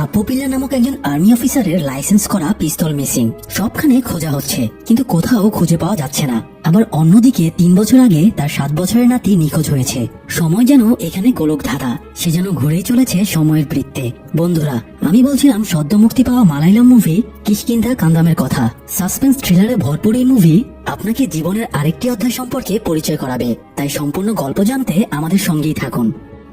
আপু পিল্লা নামক একজন আর্মি অফিসারের লাইসেন্স করা পিস্তল মিসিং। সবখানে খোঁজা হচ্ছে কিন্তু কোথাও খুঁজে পাওয়া যাচ্ছে না। আবার অন্যদিকে 3 বছর আগে তার 7 বছরের নাতি নিখোঁজ হয়েছে। সময় যেন এখানে গোলক ধাঁধা, সে যেন ঘুরেই চলেছে সময়ের বৃত্তে। বন্ধুরা, আমি বলছিলাম সদ্য মুক্তি পাওয়া মালায়ালাম মুভি কিষ্কিন্ধা কান্দামের কথা। সাসপেন্স থ্রিলারে ভরপুর এই মুভি আপনাকে জীবনের আরেকটি অধ্যায় সম্পর্কে পরিচয় করাবে। তাই সম্পূর্ণ গল্প জানতে আমাদের সঙ্গেই থাকুন।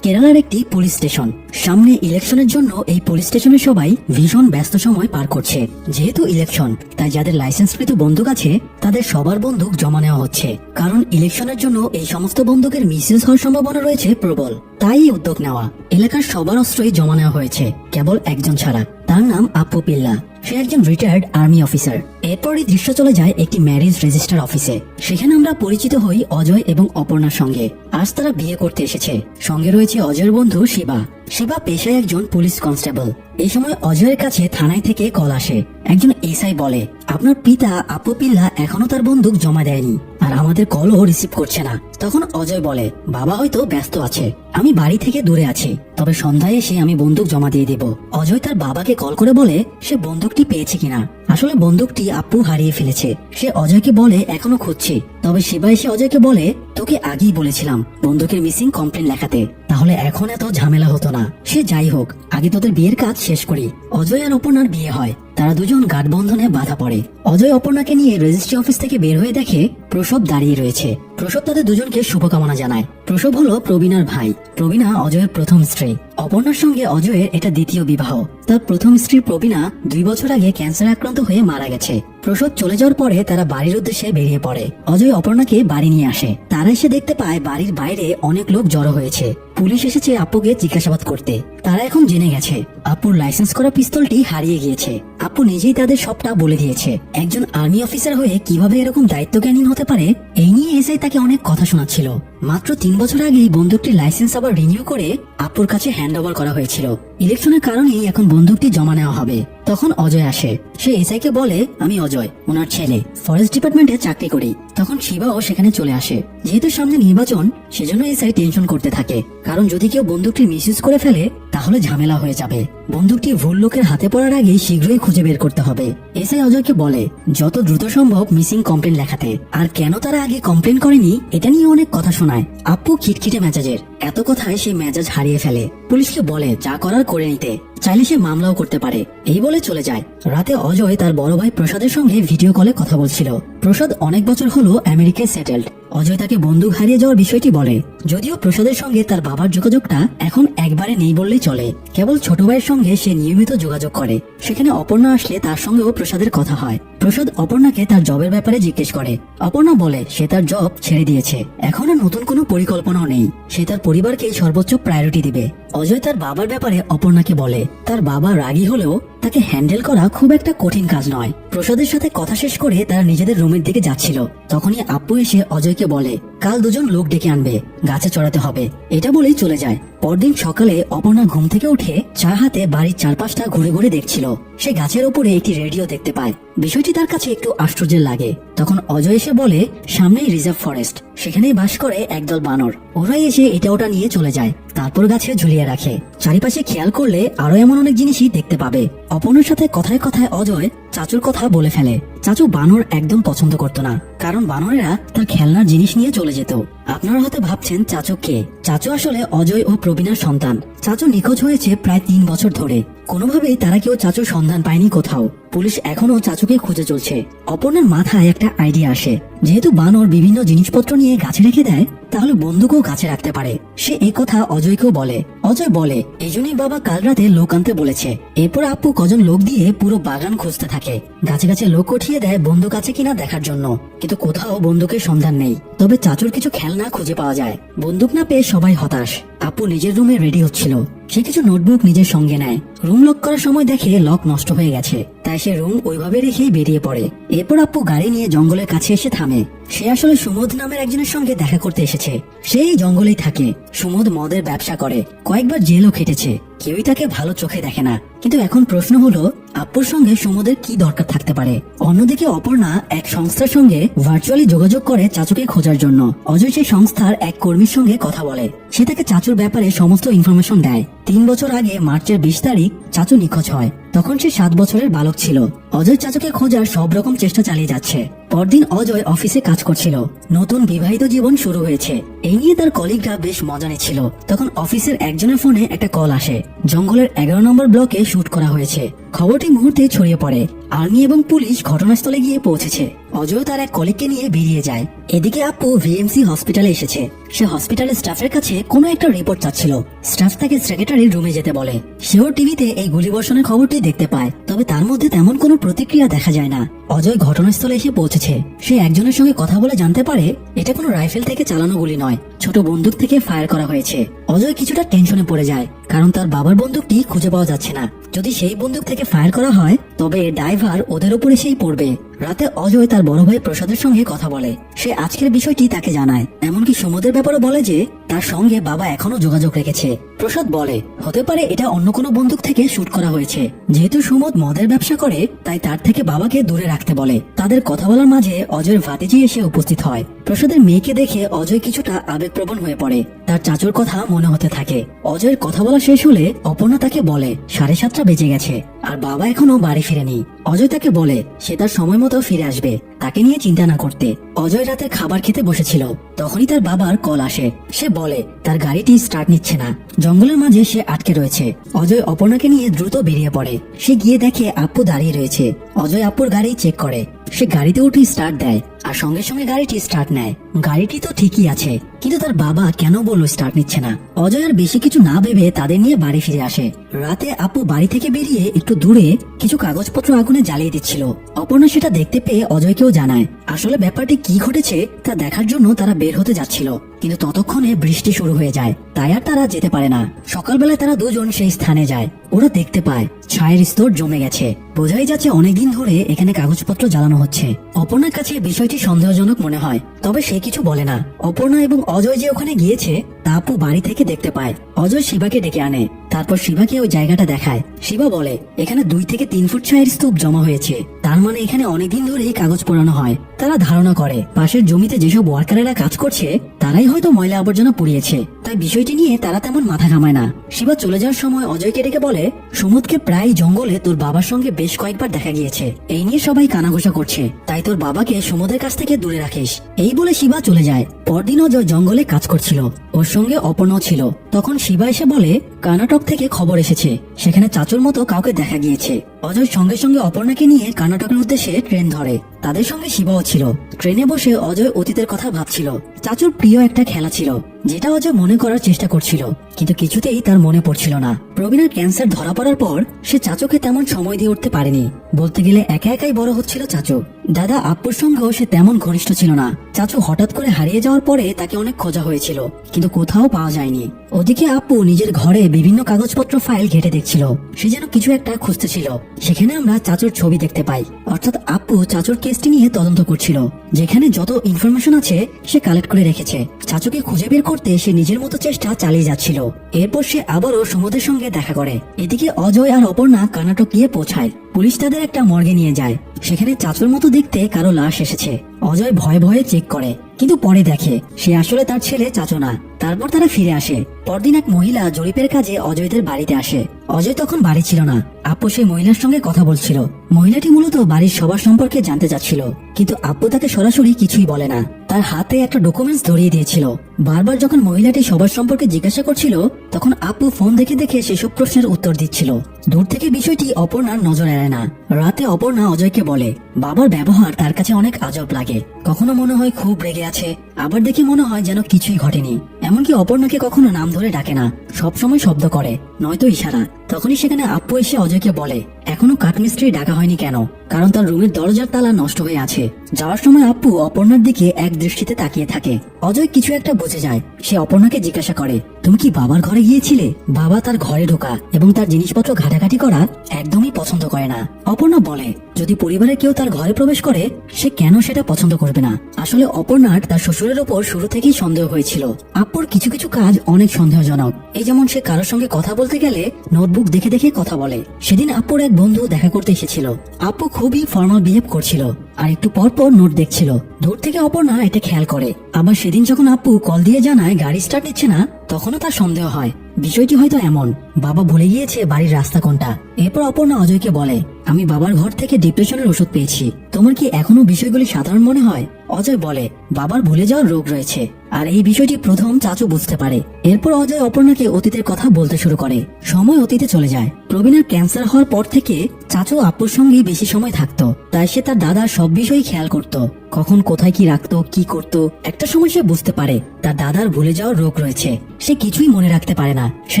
কেরালার একটি পুলিশ স্টেশন, সামনে ইলেকশনের জন্য এই পুলিশ স্টেশনে সবাই ভীষণ ব্যস্ত সময় পার করছে। যেহেতু ইলেকশন, তাই যাদের লাইসেন্সকৃত বন্দুক আছে তাদের সবার বন্দুক জমা নেওয়া হচ্ছে, কারণ ইলেকশনের জন্য এই সমস্ত বন্দুকের মিসইউজ হওয়ার সম্ভাবনা রয়েছে প্রবল। তাই এই উদ্যোগ নেওয়া। এলাকার সবার অস্ত্রই জমা নেওয়া হয়েছে, কেবল একজন ছাড়া। তার নাম আপু পিল্লা। সে একজন রিটায়ার্ড আর্মি অফিসার। এরপরই দৃশ্য চলে যায় একটি ম্যারেজ রেজিস্টার অফিসে। সেখানে আমরা পরিচিত হই অজয় এবং অপর্ণার সঙ্গে। আজ তারা বিয়ে করতে এসেছে। সঙ্গে রয়েছে অজয়ের বন্ধু শিবা। শিবা পেশায় একজন পুলিশ কনস্টেবল। এই সময় অজয়ের কাছে থানায় থেকে কল আসে। একজন এসআই বলে, আপনার পিতা আপু পিল্লা এখনো তার বন্দুক জমা দেয়নি, আর আমাদের কলও রিসিভ করছে না। তখন অজয় বলে, বাবা হয়তো ব্যস্ত আছে, আমি বাড়ি থেকে দূরে আছি, তবে সন্ধ্যায় এসে আমি বন্দুক জমা দিয়ে দেব। অজয় তার বাবাকে কল করে বলে সে বন্দুকটি পেয়েছে কিনা। আসলে বন্দুকটি আপু হারিয়ে ফেলেছে। সে অজয়কে বলে এখনো খুঁজছে। তবে শিবা এসে অজয়কে বলে, তোকে আগেই বলেছিলাম বন্দুকের মিসিং কমপ্লেন লেখাতে, তাহলে এখন এত ঝামেলা হতো না। সে যাই হোক, আগে তোদের বিয়ের কাজ শেষ করি। অজয় আর অপর্ণার বিয়ে হয়। তারা দুজন গাঠবন্ধনে বাধা পড়ে। অজয় অপর্ণাকে নিয়ে রেজিস্ট্রি অফিস থেকে বের হয়ে দেখে প্রসব দাঁড়িয়ে রয়েছে। প্রসব তাদের দুজনকে শুভকামনা জানায়। প্রসব হলো প্রবীণার ভাই। প্রবীণা অজয়ের প্রথম স্ত্রী। অপর্ণার সঙ্গে অজয়ের এটা দ্বিতীয় বিবাহ। তার প্রথম স্ত্রী প্রবীণা 2 বছর আগে ক্যান্সার আক্রান্ত হয়ে মারা গেছে। প্রসব চলে যাওয়ার পরে তারা বাড়ির উদ্দেশ্যে বেরিয়ে পড়ে। অজয় অপর্ণাকে বাড়ি নিয়ে আসে। তারা এসে দেখতে পায় বাড়ির বাইরে অনেক লোক জড়ো হয়েছে। পুলিশ এসেছে আপুকে জিজ্ঞাসাবাদ করতে। তারা এখন জেনে গেছে আপুর লাইসেন্স করা পিস্তলটি হারিয়ে গিয়েছে। আপু নিজেই তাদের সবটা বলে দিয়েছে। একজন আর্মি অফিসার হয়ে কিভাবে এরকম দায়িত্বজ্ঞানহীন হতে পারে, এই নিয়ে এসআই তাকে অনেক কথা শোনাচ্ছিল। মাত্র 3 বছর আগে এই বন্দুকটির লাইসেন্স আবার রিনিউ করে আপুর কাছে হ্যান্ড ওভার করা হয়েছিল। ইলেকশনের কারণেই এখন বন্দুকটি জমা নেওয়া হবে। তখন অজয় আসে। সে এসআই কে বলে, আমি অজয়, ওনার ছেলে, ফরেস্ট ডিপার্টমেন্টে চাকরি করি। তখন শিবাও সেখানে চলে আসে। যেহেতু সামনে নির্বাচন, সেজন্য এসআই টেনশন করতে থাকে, কারণ যদি কেউ বন্দুকটি মিসইউজ করে ফেলে তাহলে ঝামেলা হয়ে যাবে। বন্দুকটি ভুল লোকের হাতে পড়ার আগেই শীঘ্রই খুঁজে বের করতে হবে। এসআই অজয়কে বলে যত দ্রুত সম্ভব মিসিং কমপ্লেন লেখাতে। আর কেন তারা আগে কমপ্লেন করেনি এটা নিয়ে অনেক কথা শোনায়। আপু খিটখিটে মেজাজের। এত কথায় সে মেজাজ হারিয়ে ফেলে। পুলিশকে বলে যা করার করে নিতে, চাইলে সে মামলাও করতে পারে। এই বলে চলে যায়। রাতে অজয় তার বড় ভাই প্রসাদের সঙ্গে ভিডিও কলে কথা বলছিল। প্রসাদ অনেক বছর হলো আমেরিকায় সেটেলড। অজয় তাকে বন্দুক হারিয়ে যাওয়ার বিষয়টি বলে। যদিও প্রসাদের সঙ্গে তার বাবার যোগাযোগটা এখন একবারে নেই বললেই চলে। কেবল ছোট ভাইয়ের সঙ্গে সে নিয়মিত যোগাযোগ করে। সেখানে অপর্ণা আসলে তার সঙ্গেও প্রসাদের কথা হয়। প্রসাদ অপর্ণাকে তার জবের ব্যাপারে জিজ্ঞেস করে। অপর্ণা বলে সে তার জব ছেড়ে দিয়েছে, এখন আর নতুন কোনো পরিকল্পনাও নেই। সে তার পরিবারকেই সর্বোচ্চ প্রায়োরিটি দিবে। অজয় তার বাবার ব্যাপারে অপর্ণাকে বলে তার বাবা রাগী হলেও তাকে হ্যান্ডেল করা খুব একটা কঠিন কাজ নয়। প্রসাদের সাথে কথা শেষ করে তারা নিজেদের রুমের দিকে যাচ্ছিল। তখনই আপু এসে অজয়কে বলে কাল 2 জন লোক ডেকে আনবে, গাছে চড়াতে হবে। এটা বলেই চলে যায়। পরদিন সকালে অপর্ণা ঘুম থেকে উঠে চা হাতে বাড়ির চারপাশটা ঘুরে ঘুরে দেখছিল। সে গাছের উপরে একটি রেডিও দেখতে পায়। বিষয়টি তার কাছে একটু আশ্চর্যের লাগে। তখন অজয় এসে বলে সামনেই রিজার্ভ ফরেস্ট, সেখানেই বাস করে একদল বানর। ওরাই এসে এটা ওটা নিয়ে চলে যায়, তারপর গাছে ঝুলিয়ে রাখে। চারিপাশে খেয়াল করলে আরো এমন অনেক জিনিসই দেখতে পাবে। অপর্ণার সাথে কথায় কথায় অজয় চাচুর কথা বলে ফেলে। চাচু বানর একদম পছন্দ করতো না, কারণ বানরেরা তার খেলনার জিনিস নিয়ে চলে যেত। আপনারা হয়তো ভাবছেন চাচু কে। চাচু আসলে অজয় ও প্রবীণার সন্তান। চাচু নিখোঁজ হয়েছে প্রায় 3 বছর ধরে। কোনোভাবেই তারা কেউ চাচুর সন্ধান পায়নি কোথাও। পুলিশ এখনো চাচুকে খুঁজে চলছে। অপর্ণার মাথায় একটা আইডিয়া আসে। যেহেতু বানর বিভিন্ন জিনিসপত্র নিয়ে গাছে রেখে দেয়, তাহলে বন্দুকও গাছে রাখতে পারে। সে এই কথা অজয়কেও বলে। অজয় বলে এই জন্যই বাবা কাল রাতে লোক আনতে বলেছে। এরপর আপু কজন লোক দিয়ে পুরো বাগান খুঁজতে থাকে। গাছে গাছে লোক উঠিয়ে দেয় বন্দুক আছে কিনা দেখার জন্য, কিন্তু কোথাও বন্দুকের সন্ধান নেই। তবে চাচুর কিছু খেলনা খুঁজে পাওয়া যায়। বন্দুক না পেয়ে সবাই হতাশ। আপু নিজের রুমে রেডি হচ্ছিল। সে কিছু নোটবুক নিজের সঙ্গে নেয়। রুম লক করার সময় দেখে লক নষ্ট হয়ে গেছে। তাই তাই সে রুম ওইভাবে রেখেই বেরিয়ে পড়ে। এরপর আপ্পু গাড়ি নিয়ে জঙ্গলের কাছে এসে থামে। সে আসলে সুমোদ নামের একজনের সঙ্গে দেখা করতে এসেছে। সেই জঙ্গলেই থাকে। সুমোদ মদের ব্যবসা করে, কয়েকবার জেলও খেটেছে। কেউই তাকে ভালো চোখে দেখে না। কিন্তু এখন প্রশ্ন হলো, আপ্পুর সঙ্গে সুমোদের কি দরকার থাকতে পারে? অন্যদিকে অপর্ণা এক সংস্থার সঙ্গে ভার্চুয়ালি যোগাযোগ করে চাচুকে খোঁজার জন্য। অজয় সেই সংস্থার এক কর্মীর সঙ্গে কথা বলে। সে তাকে চাচুর ব্যাপারে সমস্ত ইনফরমেশন দেয়। 3 বছর আগে মার্চের 20 তারিখ চাচু নিখোঁজ হয়। তখন সে 7 বছরের বালক ছিল। অজয় চাচুকে খোঁজার সব রকম চেষ্টা চালিয়ে যাচ্ছে। পরদিন অজয় অফিসে কাজ করছিল। নতুন বিবাহিত জীবন শুরু হয়েছে। এই নিয়ে তার কলিগরা বেশ মজা নিচ্ছিল। তখন অফিসের একজনের ফোনে একটা কল আসে। জঙ্গলের 11 নম্বর ব্লকে শুট করা হয়েছে। খবরটি মুহূর্তে ছড়িয়ে পড়ে। আর্মি এবং পুলিশ ঘটনাস্থলে গিয়ে পৌঁছেছে। অজয় তার এক কলিগকে নিয়ে বেরিয়ে যায়। এদিকে আপ্পু ভিএমসি হসপিটালে এসেছে। সে হসপিটালের স্টাফের কাছে কোনো একটা রিপোর্ট চাচ্ছিল। স্টাফ তাকে সেক্রেটারির রুমে যেতে বলে। সেও টিভিতে এই গুলিবর্ষণের খবরটি দেখতে পায়, তবে তার মধ্যে তেমন কোনো প্রতিক্রিয়া দেখা যায় না। অজয় ঘটনাস্থলে এসে পৌঁছেছে। সে একজনের সঙ্গে কথা বলে জানতে পারে এটা কোনো রাইফেল থেকে চালানো গুলি নয়, ছোট বন্দুক থেকে ফায়ার করা হয়েছে। অজয় কিছুটা টেনশনে পড়ে যায়, কারণ তার বাবার বন্দুকটি খুঁজে পাওয়া যাচ্ছে না। যদি সেই বন্দুক থেকে ফায়ার করা হয় তবে ড্রাইভার ওদের উপরে সেই পড়বে। রাতে অজয় তার বড় ভাই প্রসাদের সঙ্গে কথা বলে। সে আজকের বিষয়টি তাকে জানায়। এমনকি সুমোদের ব্যাপারও বলে যে তার সঙ্গে বাবা এখনো যোগাযোগ রেখেছে। প্রসাদ বলে হতে পারে এটা অন্য কোনো বন্দুক থেকে শুট করা হয়েছে। যেহেতু সুমোদ মদের ব্যবসা করে তাই তার থেকে বাবাকে দূরে রাখতে বলে। তাদের কথা বলার মাঝে অজয়ের ভাতিজি এসে উপস্থিত হয়। প্রসাদের মেয়েকে দেখে অজয় কিছুটা আবেগপ্রবণ হয়ে পড়ে। তার চাচুর কথা মনে হতে থাকে। অজয়ের কথা বলা শেষ হলে অপর্ণা তাকে বলে 7:30 বেজে গেছে আর বাবা এখনো বাড়ি ফিরেনি। অজয় তাকে বলে সে তার সময় মতো ফিরে আসবে, তাকে নিয়ে চিন্তা না করতে। অজয় রাতে খাবার খেতে বসেছিল, তখনই তার বাবার কল আসে। সে বলে তার গাড়িটি স্টার্ট নিচ্ছে না, জঙ্গলের মাঝে সে আটকে রয়েছে। অজয় অপর্ণাকে নিয়ে দ্রুত বেরিয়ে পড়ে। সে গিয়ে দেখে আপ্পু দাঁড়িয়ে রয়েছে। অজয় আপ্পুর গাড়ি চেক করে। সে গাড়িতে উঠে স্টার্ট দেয় আর সঙ্গে সঙ্গে গাড়িটি স্টার্ট নেয়। গাড়িটি তো ঠিকই আছে, কিন্তু তার বাবা কেন বললো স্টার্ট নিচ্ছে না? অজয় আর বেশি কিছু না ভেবে তাদের নিয়ে বাড়ি ফিরে আসে। রাতে আপ্পু বাড়ি থেকে বেরিয়ে একটু দূরে কিছু কাগজপত্র আগুনে জ্বালিয়ে দিচ্ছিল। অপর্ণা সেটা দেখতে পেয়ে অজয়কেও জানায়। আসলে ব্যাপারটি কি ঘটেছে তা দেখার জন্য তারা বের হতে যাচ্ছিল, কিন্তু ততক্ষণে বৃষ্টি শুরু হয়ে যায়, তাই আর তারা যেতে পারে না। সকালবেলায় তারা দুজন সেই স্থানে যায়। ওরা দেখতে পায় ছায়ের স্তর জমে গেছে। বোঝাই যাচ্ছে অনেকদিন ধরে এখানে কাগজপত্র জ্বালানো হচ্ছে। অপর্ণার কাছে বিষয়টি সন্দেহজনক মনে হয়, তবে সে কিছু বলে না। অপর্ণা এবং অজয় যে ওখানে গিয়েছে তা আপু বাড়ি থেকে দেখতে পায়। অজয় শিবাকে ডেকে আনে, তারপর শিবাকে ওই জায়গাটা দেখায়। শিবা বলে এখানে 2 থেকে 3 ফুট ছায়ের স্তূপ জমা হয়েছে, তার মানে এখানে অনেকদিন ধরেই কাগজ পোড়ানো হয়। তারা ধারণা করে পাশের জমিতে যেসব ওয়ার্কারেরা কাজ করছে তারাই হয়তো ময়লা আবর্জনা পুড়িয়েছে, তাই বিষয়টি নিয়ে তারা তেমন মাথা ঘামায় না। শিবা চলে যাওয়ার সময় অজয়কে ডেকে বলে সুমুদকে প্রায় জঙ্গলে তোর বাবার সঙ্গে বেশ কয়েকবার দেখা গিয়েছে। এই নিয়ে সবাই কানাঘোষা করছে, তাই তোর বাবাকে সুমুদের কাছ থেকে দূরে রাখিস। এই বলে শিবা চলে যায়। পরদিন অজয় জঙ্গলে কাজ করছিল, ওর সঙ্গে অপর্ণাও ছিল। তখন শিবা এসে বলে কর্ণাটক থেকে খবর এসেছে, সেখানে চাচুর মতো কাউকে দেখা গিয়েছে। অজয় সঙ্গে সঙ্গে অপর্ণাকে নিয়ে কর্ণাটকের উদ্দেশ্যে ট্রেন ধরে। তাদের সঙ্গে শিবাও ছিল। ট্রেনে বসে অজয় অতীতের কথা ভাবছিল। চাচুর প্রিয় একটা খেলা ছিল, যেটা অজয় মনে করার চেষ্টা করছিল, কিন্তু কিছুতেই তার মনে পড়ছিল না। প্রবীণের ক্যান্সার ধরা পড়ার পর সে চাচুকে তেমন সময় দিয়ে উঠতে পারেনি। বলতে গেলে একা একাই বড় হচ্ছিল চাচু। দাদা আপ্পুর সঙ্গেও সে তেমন ঘনিষ্ঠ ছিল না। চাচু হঠাৎ করে হারিয়ে যাওয়ার পরে তাকে অনেক খোঁজা হয়েছিল, কিন্তু কোথাও পাওয়া যায়নি। ওদিকে আপ্পু নিজের ঘরে বিভিন্ন কাগজপত্র ফাইল ঘেটে দেখছিল। সে যেন কিছু একটা খুঁজতেছিল। সেখানে আমরা চাচুর ছবি দেখতে পাই, অর্থাৎ আপ্পু চাচুর কেসটি নিয়ে তদন্ত করছিল। যেখানে যত ইনফরমেশন আছে সে কালেক্ট করে রেখেছে। চাচুকে খুঁজে বের করতে সে নিজের মতো চেষ্টা চালিয়ে যাচ্ছিল। এরপর সে আবারও সমুদ্রের সঙ্গে দেখা করে। এদিকে অজয় আর অপর্ণা কর্ণাটক গিয়ে পৌঁছায়। পুলিশ তাদের একটা মর্গে নিয়ে যায়। সেখানে চাচুর মতো দেখতে কারো লাশ এসেছে। অজয় ভয়ে ভয়ে চেক করে, কিন্তু পরে দেখে সে আসলে তার ছেলে চাচু না। তারপর তারা ফিরে আসে। পরদিন এক মহিলা জরিপের কাজে অজয়দের বাড়িতে আসে। অজয় তখন বাড়ি ছিল না। আপ্পু সেই মহিলার সঙ্গে কথা বলছিল। মহিলাটি মূলত বাড়ির সবার সম্পর্কে জানতে চাচ্ছিল, কিন্তু আপ্পু তাকে সরাসরি কিছুই বলে না। তার হাতে একটা ডকুমেন্টস ধরিয়ে দিয়েছিল। বারবার যখন মহিলাটি সবার সম্পর্কে জিজ্ঞাসা করছিল তখন আপ্পু ফোন দেখে দেখে সেসব প্রশ্নের উত্তর দিচ্ছিল। দূর থেকে বিষয়টি অপর্ণার নজর এড়ায় না। রাতে অপর্ণা অজয়কে বলে বাবার ব্যবহার তার কাছে অনেক আজব লাগে। কখনো মনে হয় খুব রেগে আছে, আবার দেখে মনে হয় যেন কিছুই ঘটেনি। এমনকি অপর্ণাকে কখনো নাম ধরে ডাকে না, সবসময় শব্দ করে, নয়তো ইশারা। তখনই সেখানে আপ্পু এসে অজয়কে বলে এখনো কাঠমিস্ত্রি ডাকা হয়নি কেন? কারণ তার রুমের দরজার তালা নষ্ট হয়ে আছে। যাওয়ার সময় আপ্পু অপর্ণার দিকে এক দৃষ্টিতে তাকিয়ে থাকে। অজয় কিছু একটা বুঝে যায়। সে অপর্ণাকে জিজ্ঞাসা করে তুমি কি বাবার ঘরে গিয়েছিলে? বাবা তার ঘরে ঢোকা এবং তার জিনিসপত্র ঘাটাঘাটি করা একদমই পছন্দ করে না। অপর্ণা বলে যদি পরিবারের কেউ তার ঘরে প্রবেশ করে সে কেন সেটা পছন্দ করবে না। আসলে অপর্ণার তার শ্বশুরের ওপর শুরু থেকেই সন্দেহ হয়েছিল। আপুর কিছু কিছু কাজ অনেক সন্দেহজনক। এই যেমন সে কারোর সঙ্গে কথা বলতে গেলে নোটবুক দেখে দেখে কথা বলে। সেদিন আপুর এক বন্ধু দেখা করতে এসেছিল। আপু খুবই ফর্মাল বিহেভ করছিল আর একটু পর পর নোট দেখছিল। দূর থেকে অপর্ণা এটা খেয়াল করে। আবার সেদিন যখন আপু কল দিয়ে জানায় গাড়ি স্টার্ট নিচ্ছে না, তখনও তার সন্দেহ হয় বিষয়টি হয়তো এমন, বাবা ভুলে গিয়েছে বাড়ির রাস্তা কোনটা। এরপর অপর্ণা অজয়কে বলে আমি বাবার ঘর থেকে ডিপ্রেশনের ওষুধ পেয়েছি, তোমার কি এখনো বিষয়গুলি সাধারণ মনে হয়? অজয় বলে বাবার ভুলে যাওয়ার রোগ রয়েছে। আর এই বিষয়টি প্রথম চাচু বুঝতে পারে। এরপর অজয় অপর্ণাকে অতীতের কথা বলতে শুরু করে। সময় অতীতে চলে যায়। প্রবীণের ক্যান্সার হওয়ার পর থেকে চাচু আপুর সঙ্গে বেশি সময় থাকতো, তাই সে তার দাদার সব বিষয়ই খেয়াল করত, কখন কোথায় কি রাখতো, কি করত। একটা সময় সে বুঝতে পারে তার দাদার ভুলে যাওয়ার রোগ রয়েছে। সে কিছুই মনে রাখতে পারে না। সে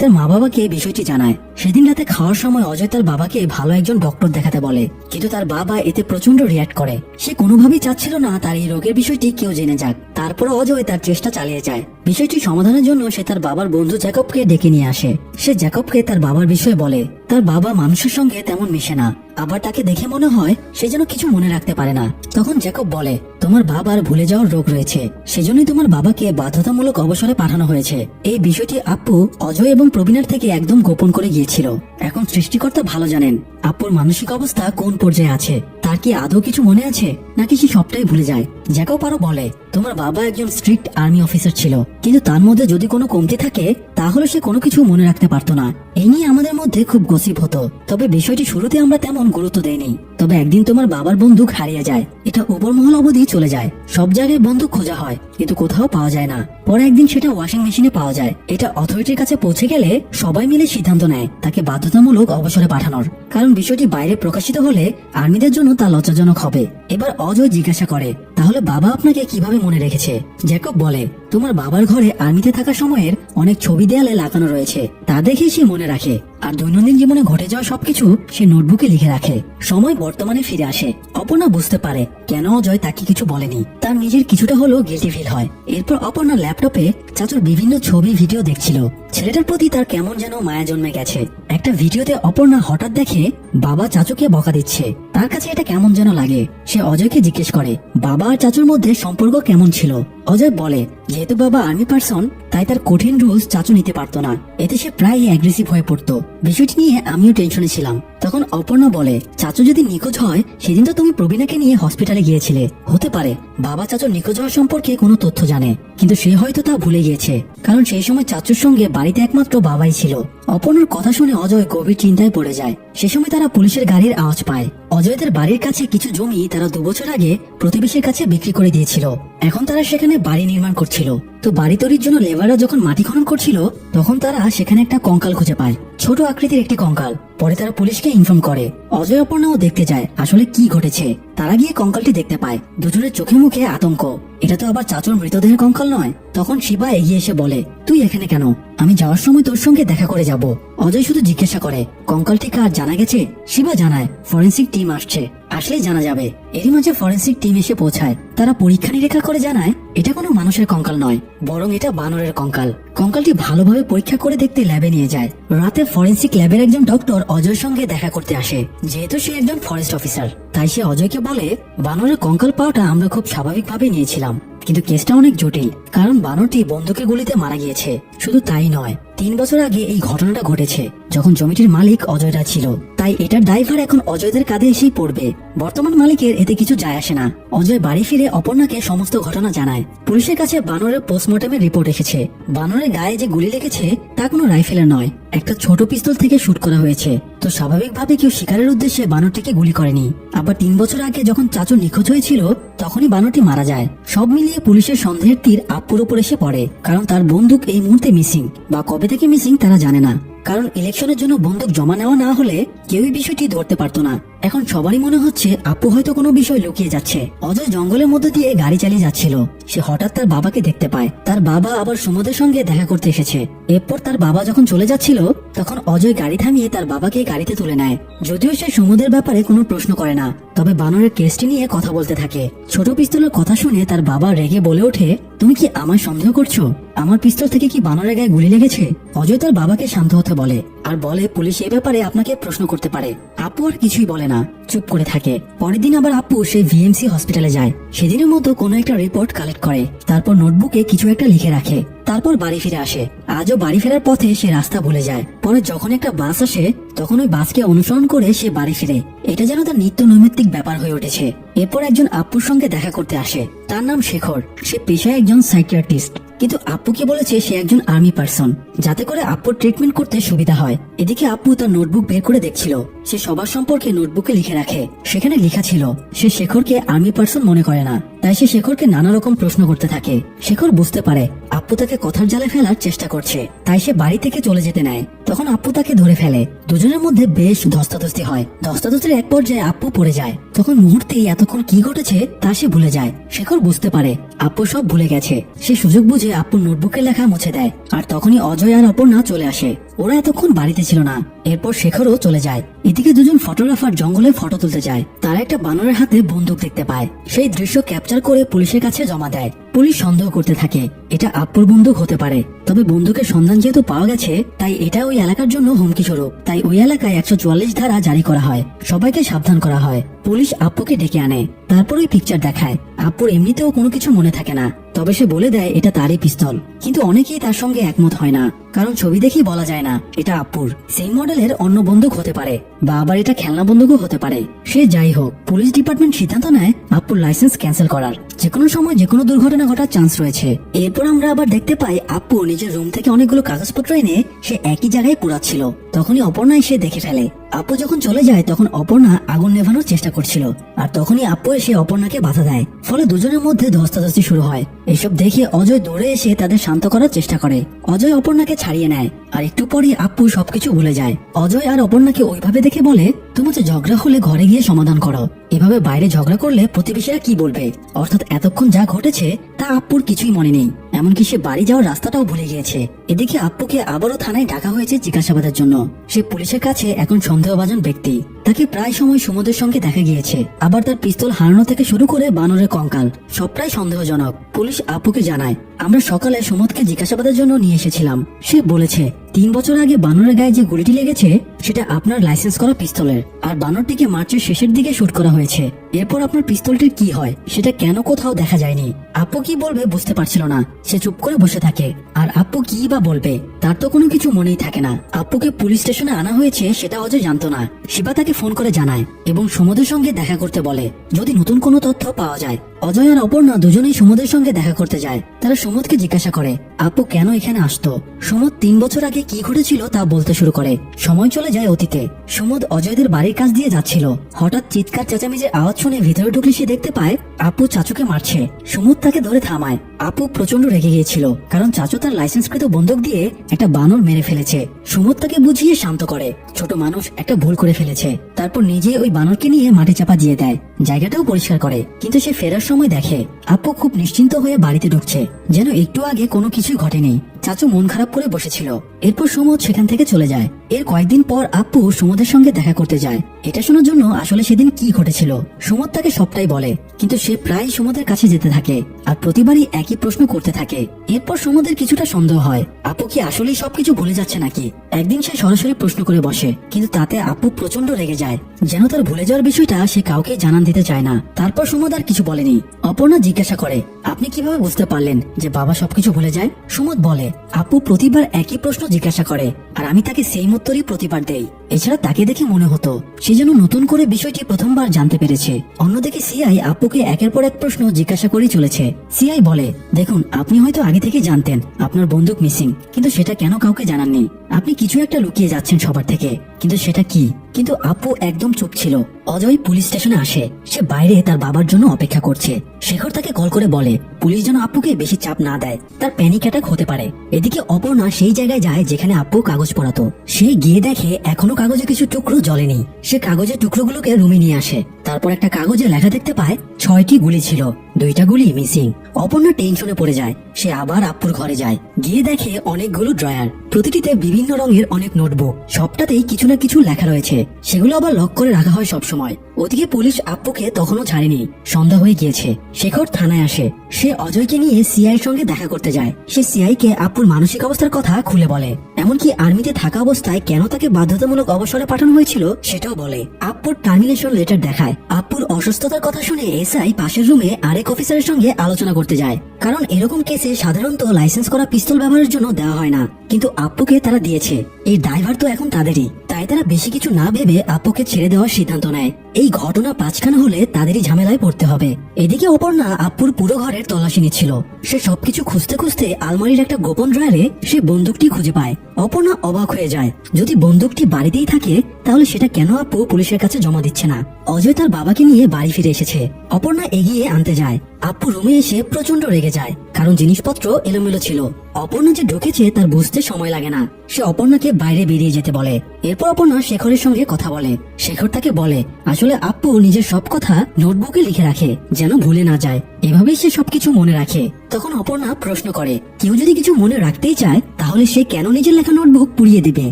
তার মা বাবাকে বিষয়টি জানায়। সেদিন রাতে খাওয়ার সময় অজয় তার বাবাকে ভালো একজন ডক্টর দেখাতে বলে, কিন্তু তার বাবা এতে প্রচন্ড রিয়াক্ট করে। সে কোনোভাবেই চাচ্ছিল না তার এই রোগের বিষয়টি কেউ জেনে যাক। তারপর অজয় তার চেষ্টা চালিয়ে যায়। বিষয়টি সমাধানের জন্য সে তার বাবার বন্ধু জ্যাকবকে ডেকে নিয়ে আসে। সে জ্যাকবকে তার বাবার বিষয়ে বলে। তার বাবা মানুষের সঙ্গে তেমন মিশে না, আবার তাকে দেখে মনে হয় সে যেন কিছু মনে রাখতে পারে না। তখন জ্যাকব বলে তোমার বাবার ভুলে যাওয়ার রোগ রয়েছে, সেজন্যই তোমার বাবাকে বাধ্যতামূলক অবসরে পাঠানো হয়েছে। এই বিষয়টি আপু অজয় এবং প্রবীণের থেকে একদম গোপন করে গিয়েছিল। এখন সৃষ্টিকর্তা ভালো জানেন আপুর মানসিক অবস্থা কোন পর্যায়ে আছে। তার কি আদৌ কিছু মনে আছে নাকি সে সবটাই ভুলে যায়? জ্যাকব আরো বলে তোমার বাবা একজন স্ট্রিক্ট আর্মি অফিসার ছিল, কিন্তু তার মধ্যে যদি কোনো কমতি থাকে তাহলে সে কোনো কিছু মনে রাখতে পারতো না। এই নিয়ে আমাদের মধ্যে খুব গসিপ হতো, তবে বিষয়টি শুরুতে আমরা তেমন গুরুত্ব দেইনি। তবে একদিন তোমার বাবার বন্দুক হারিয়ে যায়। এটা উপরমহল অবধি চলে যায়। সব জায়গায় বন্দুক খোঁজা হয় কিন্তু কোথাও পাওয়া যায় না। পরে একদিন সেটা ওয়াশিং মেশিনে পাওয়া যায়। এটা অথরিটির কাছে পৌঁছে গেলে সবাই মিলে সিদ্ধান্ত নেয় তাকে বাধ্যতামূলক অবসরে পাঠানোর, কারণ বিষয়টি বাইরে প্রকাশিত হলে আর্মিদের জন্য তা লজ্জাজনক হবে। এবার অজয় জিজ্ঞাসা করে তাহলে বাবা আপনাকে কিভাবে মনে রেখেছে? জ্যাকব বলে তোমার বাবার ঘরে আর্মিতে থাকা সময়ের অনেক ছবি দেয়ালে লাগানো রয়েছে, তা দেখে সে মনে রাখে। আর দৈনন্দিন জীবনে ঘটে যাওয়া সবকিছু সে নোটবুকে লিখে রাখে। সময় বর্তমানে ফিরে আসে। অপর্ণা বুঝতে পারে কেন অজয় তাকে কিছু বলেনি। তার নিজের কিছুটা হলেও গিল্টি ফিল হয়। এরপর অপর্ণা ল্যাপটপে চাচুর বিভিন্ন ছবি ভিডিও দেখছিল। ছেলেটার প্রতি তার কেমন যেন মায়া জন্মে গেছে। একটা ভিডিওতে অপর্ণা হঠাৎ দেখে বাবা চাচুকে বকা দিচ্ছে। তার কাছে এটা কেমন যেন লাগে। সে অজয়কে জিজ্ঞেস করে বাবা আর চাচুর মধ্যে সম্পর্ক কেমন ছিল। অজয় বলে যেহেতু বাবা আর্মি পার্সন তাই তার কঠিন রুলস চাচু নিতে পারতো না, এতে সে প্রায় অ্যাগ্রেসিভ হয়ে পড়তো। বিষয়টি নিয়ে আমিও টেনশনে ছিলাম। তখন অপর্ণা বলে চাচু যদি নিখোঁজ হয় সেদিন তো তুমি প্রবীণাকে নিয়ে হসপিটালে গিয়েছিলে, হতে পারে বাবা চাচুর নিখোঁজ হওয়ার সম্পর্কে কোনো তথ্য জানে, কিন্তু সে হয়তো তা ভুলে গিয়েছে, কারণ সেই সময় চাচুর সঙ্গে বাড়িতে একমাত্র বাবাই ছিল। অপর্ণার কথা শুনে অজয় গভীর চিন্তায় পড়ে যায়। সে সময় তারা পুলিশের গাড়ির আওয়াজ পায়। অজয়দের বাড়ির কাছে কিছু জমি তারা 2 বছর আগে প্রতিবেশীর কাছে বিক্রি করে দিয়েছিল। এখন তারা সেখানে বাড়ি নির্মাণ করছিল। তো বাড়ি তৈরির জন্য লেবাররা যখন মাটি খনন করছিল তখন তারা সেখানে একটা কঙ্কাল খুঁজে পায়, ছোট আকৃতির একটি কঙ্কাল। পরে তারা পুলিশকে ইনফর্ম করে। অজয় অপর্ণাও দেখতে যায় আসলে কি ঘটেছে। তারা গিয়ে কঙ্কালটি দেখতে পায়। দুজনের চোখে মুখে আতঙ্ক। এটা তো আবার চাচুর মৃতদেহের কঙ্কাল নয়। তখন শিবা এগিয়ে এসে বলে তুই এখানে কেন? আমি যাওয়ার সময় তোর সঙ্গে দেখা করে যাব। অজয় শুধু জিজ্ঞাসা করে কঙ্কালটি কার জানা গেছে? শিবা জানায় ফরেন্সিক টিম আসছে, আসলেই জানা যাবে। এরই মাঝে ফরেন্সিক টিম এসে পৌঁছায়। তারা পরীক্ষা নিরীক্ষা করে জানায় এটা কোনো মানুষের কঙ্কাল নয়, বরং এটা বানরের কঙ্কাল। কঙ্কালটি ভালোভাবে পরীক্ষা করে দেখতে ল্যাবে নিয়ে যায়। রাতে ফরেন্সিক ল্যাবের একজন ডক্টর অজয়ের সঙ্গে দেখা করতে আসে। যেহেতু সে একজন ফরেস্ট অফিসার তাই সে অজয়কে বলে বানরের কঙ্কাল পাওয়াটা আমরা খুব স্বাভাবিকভাবে নিয়েছিলাম, কিন্তু কেসটা অনেক জটিল, কারণ বানরটি বন্দুকের গুলিতে মারা গিয়েছে। শুধু তাই নয়, 3 বছর আগে এই ঘটনাটা ঘটেছে যখন জমিটির মালিক অজয়রা ছিল, তাই এটার দায়ভার এখন অজয়দের কাঁধে এসেই পড়বে। বর্তমান মালিকের এতে কিছু যায় আসে না। অজয় বাড়ি ফিরে অপর্ণাকে সমস্ত ঘটনা জানায়। পুলিশের কাছে বানরের পোস্টমর্টমের রিপোর্ট এসেছে। বানরের গায়ে যে গুলি লেগেছে তা কোনো রাইফেলের নয়, একটা ছোট পিস্তল থেকে শুট করা হয়েছে। তো স্বাভাবিকভাবে কেউ শিকারের উদ্দেশ্যে বানরটিকে গুলি করেনি। আবার 3 বছর আগে যখন চাচু নিখোঁজ হয়েছিল তখনই বানরটি মারা যায়। সব মিলিয়ে পুলিশের সন্দেহের তীর আপুর উপর এসে পড়ে, কারণ তার বন্দুক এই মুহূর্তে মিসিং, বা কবে থেকে মিসিং তারা জানে না। কারণ ইলেকশনের জন্য বন্দুক জমা নেওয়া না হলে কেউই বিষয়টি ধরতে পারতো না। এখন সবারই মনে হচ্ছে আপু হয়তো কোনো বিষয় লুকিয়ে যাচ্ছে। অজয় জঙ্গলের মধ্যে দিয়ে গাড়ি চালিয়ে যাচ্ছিল। সে হঠাৎ তার বাবাকে দেখতে পায়। তার বাবা আবার সুমদের সঙ্গে দেখা করতে এসেছে। এরপর তার বাবা যখন চলে যাচ্ছিল তখন অজয় গাড়ি থামিয়ে তার বাবাকে গাড়িতে তুলে নেয়। যদিও সে সুমদের ব্যাপারে কোনো প্রশ্ন করে না, তবে বানরের কেসটি নিয়ে কথা বলতে থাকে। ছোট পিস্তলের কথা শুনে তার বাবা রেগে বলে ওঠে তুমি কি আমায় সন্দেহ করছো? আমার পিস্তল থেকে কি বানরের গায়ে গুলি লেগেছে? অজয় তার বাবাকে শান্ত হতে বলে আর বলে পুলিশ এ ব্যাপারে আপনাকে প্রশ্ন করতে পারে। আপু আর কিছুই বলে না, চুপ করে থাকে। পরের দিন আবার আপু সেই ভিএমসি হসপিটালে যায়। সেদিনের মতো কোনো একটা রিপোর্ট কালেক্ট করে, তারপর নোটবুকে কিছু একটা লিখে রাখে। তারপর বাড়ি ফিরে আসে। আজও বাড়ি ফেরার পথে সে রাস্তা ভুলে যায়। পরে যখন একটা বাস আসে তখন ওই বাসকে অনুসরণ করে সে বাড়ি ফিরে। এটা যেন তার নিত্য নৈমিত্তিক ব্যাপার হয়ে উঠেছে। এরপর একজন আপুর সঙ্গে দেখা করতে আসে। তার নাম শেখর। সে পেশায় একজন সাইকিয়াট্রিস্ট, কিন্তু আপুকে বলেছে সে একজন আর্মি পার্সন, যাতে করে আপুর ট্রিটমেন্ট করতে সুবিধা হয়। এদিকে আপু তার নোটবুক বের করে দেখছিল। সে সবার সম্পর্কে নোটবুকে লিখে রাখে। সেখানে লেখা ছিল সে শেখরকে আর্মি পার্সন মনে করে না, তাই সে শেখরকে নানা রকম প্রশ্ন করতে থাকে। শেখর বুঝতে পারে আপু তাকে কথার জালে ফেলার চেষ্টা করছে, তাই সে বাড়ি থেকে চলে যেতে নেয়। তখন আপু তাকে ধরে ফেলে। দুজনের মধ্যে বেশ ধস্তাধস্তি হয়। ধস্তাধস্তির এক পর্যায়ে আপু পড়ে যায়। তখন মুহূর্তেই এতক্ষণ কি ঘটেছে তা সে ভুলে যায়। শেখর বুঝতে পারে আপু সব ভুলে গেছে। সে সুযোগ বুঝে আপুর নোটবুকের লেখা মুছে দেয়। আর তখনই অজয় আর অপর্ণা চলে আসে। ওরা এতক্ষণ বাড়িতে ছিল না। এরপর শেখরও চলে যায়। এদিকে দুজন ফটোগ্রাফার জঙ্গলে ফটো তুলতে যায়। তারা একটা বানরের হাতে বন্দুক দেখতে পায়। সেই দৃশ্য ক্যাপচার করে পুলিশের কাছে জমা দেয়। পুলিশ সন্দেহ করতে থাকে এটা আপুর বন্দুক হতে পারে। তবে বন্দুকের সন্ধান যেহেতু পাওয়া গেছে, তাই এটা ওই এলাকার জন্য হুমকি স্বরূপ। তাই ওই এলাকায় 144 ধারা জারি করা হয়। সবাইকে সাবধান করা হয়। পুলিশ আপুকে ডেকে আনে। তারপর ওই পিকচার দেখায়। আপুর এমনিতেও কোনো কিছু মনে থাকে না, তবে সে বলে দেয় এটা তারই পিস্তল। কিন্তু অনেকেই তার সঙ্গে একমত হয় না, কারণ ছবি দেখেই বলা যায় না এটা আপুর। সেই মডেলের অন্য বন্দুক হতে পারে, বা আবার এটা খেলনা বন্দুকও হতে পারে। সে যাই হোক, পুলিশ ডিপার্টমেন্ট সিদ্ধান্ত নেয় আপুর লাইসেন্স ক্যান্সেল করার। যেকোনো সময় যেকোনো দুর্ঘটনা ঘটার চান্স রয়েছে। এরপর আমরা আবার দেখতে পাই আপু নিজের রুম থেকে অনেকগুলো কাগজপত্র এনে সে একই জায়গায় পুরাচ্ছিল। তখনই অপর্ণা এসে দেখে ফেলে। আপু যখন চলে যায় তখন অপর্ণা আগুন নেভানোর চেষ্টা করছিল, আর তখনই আপু এসে অপর্ণাকে বাধা দেয়। ফলে দুজনের মধ্যে ধস্তাধস্তি শুরু হয়। এসব দেখে অজয় দৌড়ে এসে তাদের শান্ত করার চেষ্টা করে। অজয় অপর্ণাকে ছাড়িয়ে নেয়, আর একটু পরে আপু সবকিছু ভুলে যায়। অজয় আর অপর্ণাকে ওইভাবে দেখে বলে তোমার ঝগড়া হলে ঘরে গিয়ে সমাধান করো, এভাবে বাইরে ঝগড়া করলে প্রতিবেশীরা কি বলবে। অর্থাৎ এতক্ষণ যা ঘটেছে তা আপুর কিছুই মনে নেই, এমনকি সে বাড়ি যাওয়ার রাস্তাটাও ভুলে গিয়েছে। এদিকে আপুকে আবারও থানায় ডাকা হয়েছে জিজ্ঞাসাবাদের জন্য। সে পুলিশের কাছে এখন সন্দেহভাজন ব্যক্তি। তাকে প্রায় সময় সুমদের সঙ্গে দেখা গিয়েছে। আবার তার পিস্তল হারানো থেকে শুরু করে বানরের কঙ্কাল সব প্রায় সন্দেহজনক। পুলিশ আপুকে জানায় আমরা সকালে সুমদকে জিজ্ঞাসাবাদের জন্য নিয়ে এসেছিলাম। সে বলেছে 3 বছর আগে বানরের গায়ে যে গুলিটি লেগেছে সেটা আপনার লাইসেন্স করা পিস্তলের, আর বানরটিকে মার্চের শেষের দিকে শুট করা হয়েছে। এরপর আপনার পিস্তলটির কি হয় সেটা কেন কোথাও দেখা যায়নি। আপু কি বলবে বুঝতে পারছিল না। সে চুপ করে বসে থাকে। আর আপু কি বা বলবে তার তো কোনো কিছু মনেই থাকে না। আপুকে পুলিশ স্টেশনে আনা হয়েছে সেটা অজয় জানতো না। শিবা তাকে ফোন করে জানায় এবং সুমদের সঙ্গে দেখা করতে বলে যদি নতুন কোনো তথ্য পাওয়া যায়। অজয় আর অপর্ণা দুজনেই সুমদের সঙ্গে দেখা করতে যায়। তারা সুমদকে জিজ্ঞাসা করে আপু কেন এখানে আসতো। সুমদ 3 বছর আগে কি ঘটেছিল তা বলতে শুরু করে। সময় চলে যায় অতীতে। সুমদ অজয়দের বাড়ির কাছ দিয়ে যাচ্ছিল। হঠাৎ চিৎকার চেঁচামেচির আওয়াজ শুনে ভিতরে ঢুকলে সে দেখতে পায় আপু চাচুকে মারছে। সুমদ তাকে ধরে থামায়। আপু প্রচন্ড রেগে গিয়েছিল, কারণ চাচু তার লাইসেন্সকৃত বন্দুক দিয়ে একটা বানর মেরে ফেলেছে। সুমদ তাকে বুঝিয়ে শান্ত করে ছোট মানুষ একটা ভুল করে ফেলেছে। তারপর নিজে ওই বানরকে নিয়ে মাটি চাপা দিয়ে দেয়। জায়গাটাও পরিষ্কার করে। কিন্তু সে ফেরার সময় দেখে আপু খুব নিশ্চিন্ত হয়ে বাড়িতে ঢুকছে, যেন একটু আগে কোনো কিছুই ঘটেনি। চাচু মন খারাপ করে বসেছিল। এরপর সুমদ সেখান থেকে চলে যায়। এর কয়েকদিন পর আপু সুমদের সঙ্গে দেখা করতে যায়। এটা শোনার জন্য আসলে সেদিন কি ঘটেছিল সুমদ তাকে সবটাই বলে। কিন্তু সে প্রায় সুমদের কাছে যেতে থাকে আর প্রতিবারই একই প্রশ্ন করতে থাকে। এরপর সুমদের কিছুটা সন্দেহ হয় আপু কি আসলেই সবকিছু ভুলে যাচ্ছে নাকি। একদিন সে সরাসরি প্রশ্ন করে বসে, কিন্তু তাতে আপু প্রচন্ড রেগে যায়, যেন তার ভুলে যাওয়ার বিষয়টা সে কাউকে জানান দিতে চায় না। তারপর সুমদ আর কিছু বলেনি। অপর্ণা জিজ্ঞাসা করে আপনি কিভাবে বুঝতে পারলেন যে বাবা সবকিছু ভুলে যায়। সুমদ বলে আপু প্রতিবার একই প্রশ্ন জিজ্ঞাসা করে আর আমি তাকে সেই উত্তরই প্রতিবার দেই। এছাড়া তাকে দেখে মনে হতো সে যেন নতুন করে বিষয়টি প্রথমবার জানতে পেরেছে। অন্যদিকে সিআই আপুকে একের পর এক প্রশ্ন জিজ্ঞাসা করেই চলেছে। সিআই বলে দেখুন আপনি হয়তো আগে থেকে জানতেন আপনার বন্দুক মিসিং, কিন্তু সেটা কেন কাউকে জানাননি। আপনি কিছু একটা লুকিয়ে যাচ্ছেন সবার থেকে, কিন্তু সেটা কি। কিন্তু আপু একদম চুপ ছিল। অজয় পুলিশ স্টেশনে আসে। সে বাইরে তার বাবার জন্য অপেক্ষা করছে। শেখর তাকে কল করে বলে পুলিশ যেন আপুকে বেশি চাপ না দেয়, তার প্যানিক অ্যাটাক হতে পারে। এদিকে অপর্ণা সেই জায়গায় যায় যেখানে আপু কাগজ পড়াতো। সে গিয়ে দেখে এখনো কাগজে কিছু টুকরো জ্বলেনি। সে কাগজের টুকরোগুলোকে রুমে নিয়ে আসে। তারপর একটা কাগজে লেখা দেখতে পায় 6টি গুলি ছিল, 2টা গুলি মিসিং। অপর্ণা টেনশনে পড়ে যায়। সে আবার আপুর ঘরে যায়। গিয়ে দেখে অনেকগুলো ড্রয়ার, প্রতিটিতে বিভিন্ন রঙের অনেক নোটবুক। সবটাতেই কিছু না কিছু লেখা রয়েছে। সেগুলো আবার লক করে রাখা হয় সব সময়। ওদিকে পুলিশ আপ্পুকে তখনও ছাড়েনি। সন্ধ্যা হয়ে গিয়েছে। শেখর থানায় আসে। সে অজয়কে নিয়ে সিআই সঙ্গে দেখা করতে যায়। সে সিআই কে আপ্পুর মানসিক অবস্থার কথা খুলে বলে, এমনকি আর্মিতে থাকা অবস্থায় কেন তাকে বাধ্যতামূলক অবসরে পাঠানো হয়েছিল সেটাও বলে। আপ্পুর টার্মিনেশন লেটার দেখায়। আপ্পুর অসুস্থতার কথা শুনে এসআই পাশের রুমে আরেক অফিসারের সঙ্গে আলোচনা করতে যায়, কারণ এরকম কেসে সাধারণত লাইসেন্স করা পিস্তল ব্যবহারের জন্য দেওয়া হয় না, কিন্তু আপ্পুকে তারা দিয়েছে। এই ড্রাইভার তো এখন তাদেরই, তাই তারা বেশি কিছু না ভেবে আপ্পুকে ছেড়ে দেওয়ার সিদ্ধান্ত নেয়। এই ঘটনা পাঁচখানা হলে তাদেরই ঝামেলায় পড়তে হবে। এদিকে অপর্ণা আপ্পুর পুরো ঘরের তল্লাশি নিচ্ছিল। সে সবকিছু খুঁজতে খুঁজতে আলমারির একটা গোপন ড্রয়ারে সে বন্দুকটি খুঁজে পায়। অপর্ণা অবাক হয়ে যায়, যদি বন্দুকটি বাড়িতেই থাকে তাহলে সেটা কেন আপ্পু পুলিশের কাছে জমা দিচ্ছে না। অজয় তার বাবাকে নিয়ে বাড়ি ফিরে এসেছে। অপর্ণা এগিয়ে আনতে যায়। আপ্পু রুমে এসে প্রচন্ড রেগে যায়, কারণ জিনিসপত্র এলোমেলো ছিল। অপর্ণা যে ঢুকেছে তার বুঝতে সময় লাগে না। সে অপর্ণাকে বাইরে বেরিয়ে যেতে বলে। এরপর অপর্ণা শেখরের সঙ্গে কথা বলে। শেখর তাকে বলে আসলে আপ্পু নিজের সব কথা নোটবুকে লিখে রাখে, যেন ভুলে না যায়। এভাবেই সে সবকিছু মনে রাখে। তখন অপর্ণা প্রশ্ন করে, কেউ যদি কিছু মনে রাখতেই চায় তাহলে সে কেন নিজের লেখা নোটবুক পুড়িয়ে দিবে?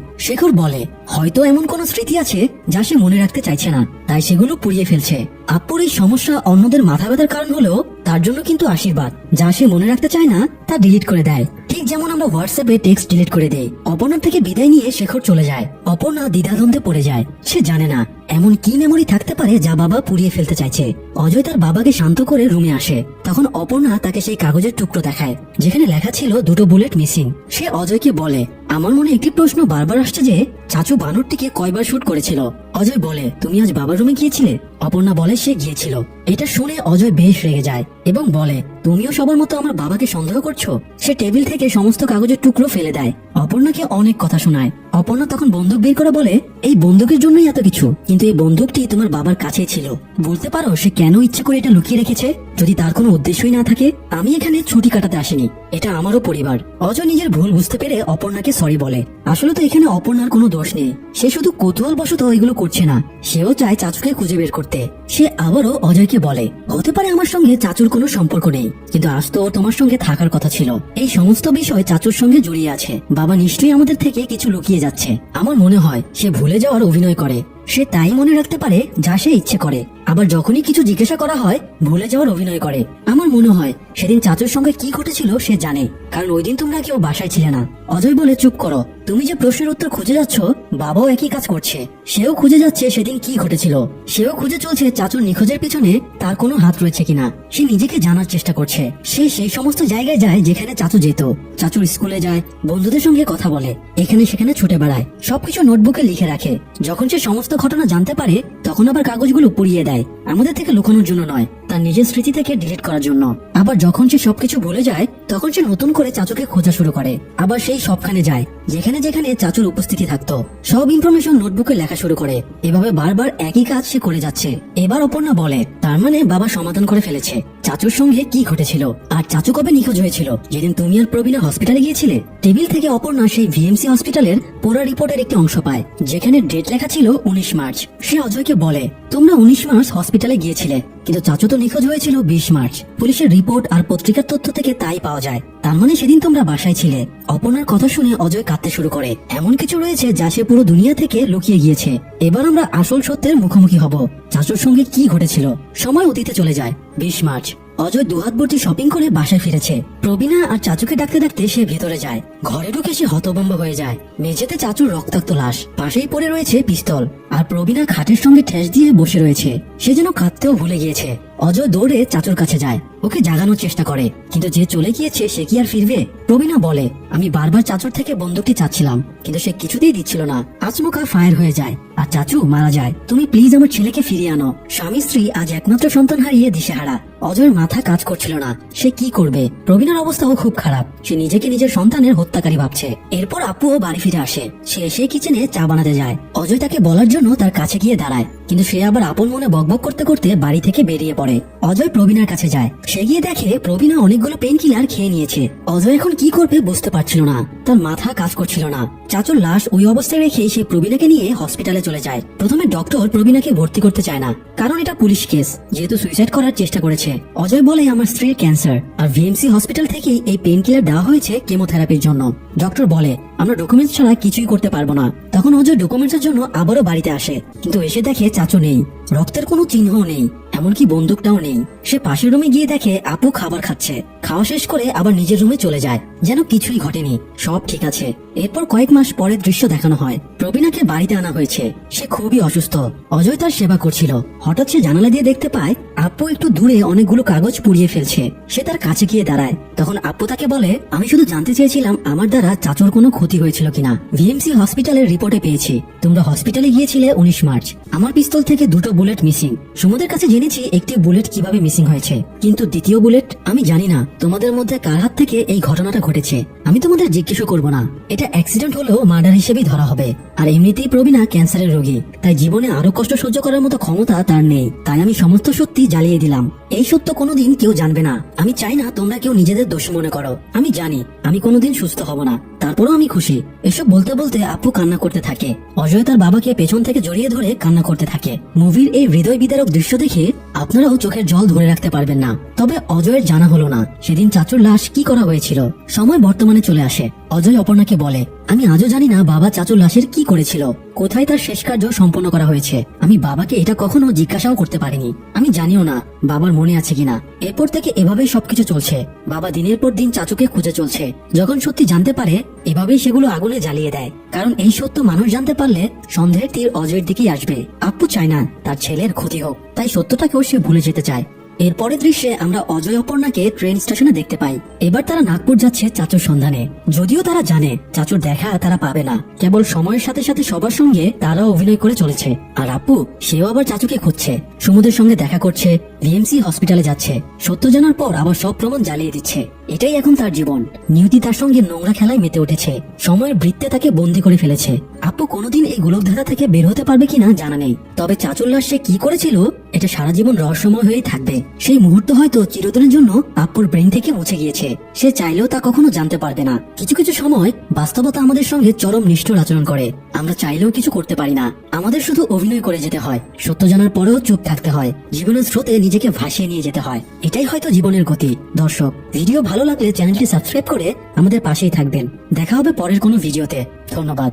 শেখর বলে, হয়তো এমন কোন স্মৃতি আছে যা সে মনে রাখতে চাইছে না, তাই সেগুলো পুড়িয়ে ফেলছে। আপ্পুর এই সমস্যা অন্যদের মাথা ব্যথার কারণ হলেও তার জন্য কিন্তু আশীর্বাদ। যা সে মনে রাখতে চায় না তা ডিলিট করে দেয়, ঠিক যেমন আমরা হোয়াটসঅ্যাপে টেক্সট ডিলিট করে দেই। অপর্ণার থেকে বিদায় নিয়ে শেখর চলে যায়। অপর্ণা দ্বিধাদ্বন্দ্বে পড়ে যায়। সে জানে না এমন কি মেমোরি থাকতে পারে যা বাবা পুড়িয়ে ফেলতে চাইছে। অজয় তার বাবাকে শান্ত করে রুমে আসে। তখন অপর্ণা তাকে সেই কাগজের টুকরো দেখায় যেখানে লেখা ছিল 2টো বুলেট মিসিং। সে অজয়কে বলে, আমার মনে একটি প্রশ্ন বারবার আসছে যে চাচু বানরটিকে কয়বার শুট করেছিল। অজয় বলে, তুমি আজ বাবার রুমে গিয়েছিলে? অপর্ণা বলে সে গিয়েছিল। এটা শুনে অজয় বেশ রেগে যায় এবং বলে, তুমিও সবার মতো আমার বাবাকে সন্দেহ করছো? সে টেবিল থেকে সমস্ত কাগজের টুকরো ফেলে দেয়। অপর্ণাকে অনেক কথা শোনায়। অপর্ণা তখন বন্দুক বের করে বলে, এই বন্দুকের জন্যই এত কিছু, কিন্তু এই বন্দুকটি তোমার বাবার কাছেই ছিল। বলতে পারো সে কেন ইচ্ছে করে এটা লুকিয়ে রেখেছে? যদি তার কোনো উদ্দেশ্যই না থাকে, আমি এখানে ছুটি কাটাতে আসিনি, এটা আমারও পরিবার। অজয় নিজের ভুল বুঝতে পেরে অপর্ণাকে সরি বলে। আসলে তো এখানে অপর্ণার কোনো দোষ নেই, সে শুধু কৌতূহল বশত এগুলো করছে না, সেও চায় চাচুকে খুঁজে বের করতে। সে আবারও অজয়কে বলে, হতে পারে আমার সঙ্গে চাচুর কোনো সম্পর্ক নেই, কিন্তু আজ তো ওর তোমার সঙ্গে থাকার কথা ছিল। এই সমস্ত বিষয় চাচুর সঙ্গে জড়িয়ে আছে। বাবা নিশ্চয়ই আমাদের থেকে কিছু লুকিয়ে যাচ্ছে। আমার মনে হয় সে ভুলে যাওয়ার অভিনয় করে। সে তাই মনে রাখতে পারে যা সে ইচ্ছে করে, আবার যখনই কিছু জিজ্ঞাসা করা হয় ভুলে যাওয়ার অভিনয় করে। আমার মনে হয় সেদিন চাচুর সঙ্গে কি ঘটেছিল সে জানে, কারণ ওই দিন তোমরা কেউ বাসায় ছিলে না। অজয় বলে, চুপ করো, তুমি যে প্রশ্নের উত্তর খুঁজে যাচ্ছ বাবাও একই কাজ করছে। সেও খুঁজে যাচ্ছে সেদিন কি ঘটেছিল। সেও খুঁজে চলছে চাচুর নিখোঁজের পিছনে তার কোনো হাত রয়েছে কিনা। সে নিজেকে জানার চেষ্টা করছে। সে সেই সমস্ত জায়গায় যায় যেখানে চাচু যেত। চাচুর স্কুলে যায়, বন্ধুদের সঙ্গে কথা বলে, এখানে সেখানে ছুটে বেড়ায়, সবকিছু নোটবুকে লিখে রাখে। যখন সে সমস্ত ঘটনা জানতে পারে তখন আবার কাগজগুলো পুড়িয়ে দেয়, আমাদের থেকে লুকানোর জন্য নয়, তার নিজের স্মৃতি থেকে ডিলিট করার জন্য। আবার যখন সে সবকিছু ভুলে যায় তখন সে নতুন করে চাচুকে খোঁজা শুরু করে। আবার সেই সবখানে যায় যেখানে যেখানে চাচুর উপস্থিতি থাকতো। সব ইনফরমেশন নোটবুকে লেখা শুরু করে। এভাবে বারবার একই কাজ সে করে যাচ্ছে। এবার অপর্ণা বলে, তার মানে বাবা সমাধান করে ফেলেছে চাচুর সঙ্গে কি ঘটেছিল আর চাচু কবে নিখোঁজ হয়েছিল। যেদিন তুমি আর প্রবীণা হসপিটালে গিয়েছিলে। টেবিল থেকে অপর্ণা সেই ভিএমসি হসপিটালের পোড়া রিপোর্টের একটি অংশ পায় যেখানে ডেট লেখা ছিল 19 মার্চ। সে অজয়কে বলে, তোমরা 19 মার্চ হসপিটালে গিয়েছিলে, কিন্তু চাচু তো নিখোঁজ হয়েছিল 20 মার্চ। পুলিশের রিপোর্ট আর পত্রিকার তথ্য থেকে তাই পাওয়া যায়। তার মানে সেদিন তোমরা বাসায় ছিলে। অপর্ণার কথা শুনে অজয় কাঁদতে শুরু করে। এমন কিছু রয়েছে যা সে পুরো দুনিয়া থেকে লুকিয়ে গিয়েছে। এবার আমরা আসল সত্যের মুখোমুখি হব। চাচুর সঙ্গে কি ঘটেছিল। সময় অতীতে চলে যায় 20 মার্চ। অজয় দুহাত ভর্তি শপিং করে বাসায় ফিরেছে। প্রবীণা আর চাচুকে ডাকতে ডাকতে সে ভেতরে যায়। ঘরে ঢুকে সে হতভম্ব হয়ে যায়। মেঝেতে চাচুর রক্তাক্ত লাশ, পাশেই পড়ে রয়েছে পিস্তল, আর প্রবীণা খাটের সঙ্গে ঠেস দিয়ে বসে রয়েছে। সে যেন কাঁদতেও ভুলে গিয়েছে। অজয় দৌড়ে চাচুর কাছে যায়, ওকে জাগানোর চেষ্টা করে, কিন্তু যে চলে গিয়েছে সে কি আর ফিরবে? প্রবীণা বলে, আমি বারবার চাচুর থেকে বন্দুকটি চাচ্ছিলাম, কিন্তু সে কিছুতেই দিচ্ছিল না। আচমকা ফায়ার হয়ে যায় আর চাচু মারা যায়। তুমি প্লিজ আমার ছেলেকে ফিরিয়ে আনো। স্বামী স্ত্রী আজ একমাত্র সন্তান হারিয়ে দিশেহারা। অজয়ের মাথা কাজ করছিল না, সে কি করবে। প্রবীণার অবস্থাও খুব খারাপ। সে নিজেকে নিজের সন্তানের হত্যাকারী ভাবছে। এরপর আপুও বাড়ি ফিরে আসে। সে এসে কিচেনে চা বানাতে যায়। অজয় তাকে বলার জন্য তার কাছে গিয়ে দাঁড়ায়, কিন্তু সে আবার আপন মনে বকবক করতে করতে বাড়ি থেকে বেরিয়ে পড়ে। অজয় প্রবীণার কাছে যায়। সে গিয়ে দেখে প্রবীণা অনেকগুলো পেন কিলার খেয়ে নিয়েছে। অজয় এখন কি করবে বুঝতে পারছিল না। তার মাথা কাজ করছিল না। চাচুর লাশ ওই অবস্থায় রেখে সে প্রবীণাকে নিয়ে হসপিটালে চলে যায়। প্রথমে ডক্টর প্রবীণাকে ভর্তি করতে চায় না, কারণ এটা পুলিশ কেস, যেহেতু সুইসাইড করার চেষ্টা করেছে। অজয় বলে আমার স্ত্রীর ক্যান্সার, আর ভিএমসি হসপিটাল থেকেই এই পেন কিলার দেওয়া হয়েছে কেমোথেরাপির জন্য। ডক্টর বলে আমরা ডকুমেন্টস ছাড়া কিছুই করতে পারবো না। তখন অজয় ডকুমেন্টসের জন্য আবারও বাড়িতে আসে, কিন্তু এসে দেখে চাচু নেই, রক্তের কোনো চিহ্নও নেই, এমনকি বন্দুকটাও নেই। সে পাশের রুমে গিয়ে দেখে আপু খাবার খাচ্ছে। খাওয়া শেষ করে আবার নিজের রুমে চলে যায়, যেন কিছুই ঘটেনি, সব ঠিক আছে। এরপর কয়েক মাস পরের দৃশ্য দেখানো হয়। প্রবীণাকে বাড়িতে আনা হয়েছে, সে খুবই অসুস্থ। অজয় তার সেবা করছিল। হঠাৎ সে জানালা দিয়ে দেখতে পায় আপু একটু দূরে অনেকগুলো কাগজ পুড়িয়ে ফেলছে। সে তার কাছে গিয়ে দাঁড়ায়। তখন আপু তাকে বলে আমি শুধু জানতে চেয়েছিলাম আমার দ্বারা চাচুর কোনো ক্ষতি হয়েছিল কিনা। ভিএমসি হসপিটালের রিপোর্টে পেয়েছি তোমরা হসপিটালে গিয়েছিলে 19 মার্চ। আমার পিস্তল থেকে 2টো বুলেট মিসিং। সুমদের কাছে জেনেছি একটি বুলেট কিভাবে মিসিং হয়েছে, কিন্তু দ্বিতীয় বুলেট আমি জানি না তোমাদের মধ্যে কার হাত থেকে এই ঘটনাটা ঘটেছে। আমি তোমাদের জিজ্ঞেসও করব না, এটা অ্যাক্সিডেন্ট হলেও মার্ডার হিসেবেই ধরা হবে। আর এমনিতেই প্রবীণা ক্যান্সারের রোগী, তাই জীবনে আরো কষ্ট সহ্য করার মতো ক্ষমতা তার নেই। তাই আমি সমস্ত সত্যি জ্বালিয়ে দিলাম। এই সত্য কোনোদিন কেউ জানবে না। আমি চাই না তোমরা কেউ নিজেদের দোষ মনে করো। আমি জানি আমি কোনোদিন সুস্থ হব না, তারপরও আমি খুশি। এসব বলতে বলতে আপু কান্না করতে থাকে। অজয় তার বাবাকে পেছন থেকে জড়িয়ে ধরে কান্না করতে থাকে। মুভির এই হৃদয় বিদারক দৃশ্য দেখে আপনারাও চোখের জল ধরে রাখতে পারবেন না। তবে অজয়ের জানা হলো না সেদিন চাচুর লাশ কি করা হয়েছিল। সময় বর্তমানে চলে আসে। অজয় অপর্ণাকে বলে আমি আজও জানি না বাবা চাচুর লাশের কি করেছিল, কোথায় তার শেষ কার্য সম্পন্ন করা হয়েছে। আমি বাবাকে এটা কখনো জিজ্ঞাসাও করতে পারিনি। আমি জানিও না বাবার মনে আছে কিনা। এরপর থেকে এভাবেই সবকিছু চলছে। বাবা দিনের পর দিন চাচুকে খুঁজে চলছে। যখন সত্যি জানতে পারে এভাবেই সেগুলো আগুনে জ্বালিয়ে দেয়, কারণ এই সত্য মানুষ জানতে পারলে সন্দেহের তীর অজয়ের দিকেই আসবে। আপু চায় না তার ছেলের ক্ষতি হোক, তাই সত্যটাকেও সে ভুলে যেতে চায়। এরপরের দৃশ্যে আমরা অজয় অপর্ণাকে ট্রেন স্টেশনে দেখতে পাই। এবার তারা নাগপুর যাচ্ছে চাচুর সন্ধানে। যদিও তারা জানে চাচুর দেখা তারা পাবে না, কেবল সময়ের সাথে সাথে সবার সঙ্গে তারা অভিনয় করে চলেছে। আর আপু সেও আবার চাচুকে খুঁজছে, সমুদ্রের সঙ্গে দেখা করছে, ভিএমসি হসপিটালে যাচ্ছে। সত্য জানার পর আবার সব প্রমাণ জ্বালিয়ে দিচ্ছে। এটাই এখন তার জীবন। নিয়তি তার সঙ্গে নোংরা খেলায় মেতে উঠেছে, সময়ের বৃত্তে তাকে বন্দি করে ফেলেছে। আপু কোনোদিন এই গোলকধারা থেকে বের হতে পারবে কিনা জানা নেই। তবে চাচুর লাশ সে কি করেছিল এটা সারা জীবন রহস্যময় হয়েই থাকবে। সেই মুহূর্ত হয়তো চিরদিনের জন্য আপুর ব্রেন থেকে মুছে গিয়েছে। সে চাইলেও তা কখনো জানতে পারবে না। কিছু কিছু সময় বাস্তবতা আমাদের সঙ্গে চরম নিষ্ঠুর আচরণ করে। আমরা চাইলেও কিছু করতে পারি না, আমাদের শুধু অভিনয় করে যেতে হয়। সত্য জানার পরেও চুপ থাকতে হয়, জীবনের স্রোতে নিজেকে ভাসিয়ে নিয়ে যেতে হয়। এটাই হয়তো জীবনের গতি। দর্শক, ভিডিও ভালো লাগলে চ্যানেলটি সাবস্ক্রাইব করে আমাদের পাশেই থাকবেন। দেখা হবে পরের কোনো ভিডিওতে। ধন্যবাদ।